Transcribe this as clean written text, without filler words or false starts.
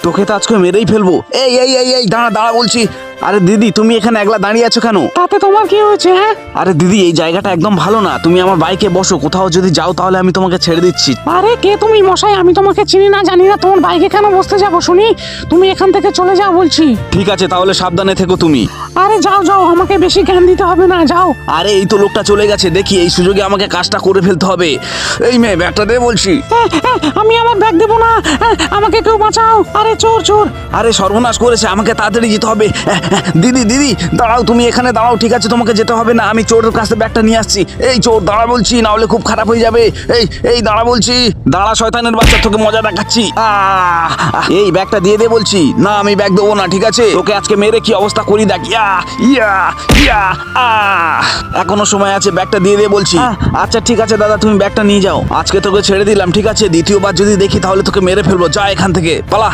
তোকে তো আজকে মেরেই ফেলবো। এই এই এই এই দাঁড়া দাঁড়া বলছি। আরে দিদি, তুমি এখানে একলা দাঁড়িয়ে আছো কেন? তাতে তোমার কি হয়েছে? হ্যাঁ, আরে দিদি, এই জায়গাটা একদম ভালো না, তুমি আমার বাইকে বসো, কোথাও যদি যাও তাহলে আমি তোমাকে ছেড়ে দিচ্ছি। আরে কে তুমি মশাই? আমি তোমাকে চিনি না জানি না, তোমার বাইকে কেন বসতে যাবো শুনি? তুমি এখান থেকে চলে যাও বলছি। ঠিক আছে, তাহলে সাবধানে থেকো তুমি। আরে যাও যাও, আমাকে বেশি জ্ঞান দিতে হবে না, যাও। আরে এই তো লোকটা চলে গেছে, দেখি এই সুযোগে আমাকে কাজটা করে ফেলতে হবে। এই মেয়ে, ব্যাগটা দে বলছি। আমি আমার ব্যাগ দেবো না, আমাকে কেউ বাঁচাও। আরে চোর চোর। আরে সর্বনাশ করেছে, আমাকে তাড়াতাড়ি যেতে হবে। দিদি দিদি দাঁড়াও, তুমি এখানে দাঁড়াও, ঠিক আছে, তোমাকে যেতে হবে না, আমি চোরের কাছে ব্যাগটা নিয়ে আসছি। এই চোর দাঁড়া বলছি, না হলে খুব খারাপ হয়ে যাবে। এই এই দাঁড়া বলছি, দাঁড়া শয়তানের বাচ্চা, তোকে মজা দেখাচ্ছি। এই ব্যাগটা দিয়ে দে বলছি। না, আমি ব্যাগ দেবো না, ঠিক আছে, তোকে আজকে মেরে কি অবস্থা করি দেখ। ইয়া ইয়া ইয়া এখনো সময় আছে, ব্যাগটা দিয়ে দে বলছি। আচ্ছা ঠিক আছে দাদা, তুমি ব্যাগটা নিয়ে যাও, আজকে তোকে ছেড়ে দিলাম, ঠিক আছে, দ্বিতীয়বার যদি দেখি তাহলে তোকে মেরে ফেলবো। যা এখান থেকে, পালা।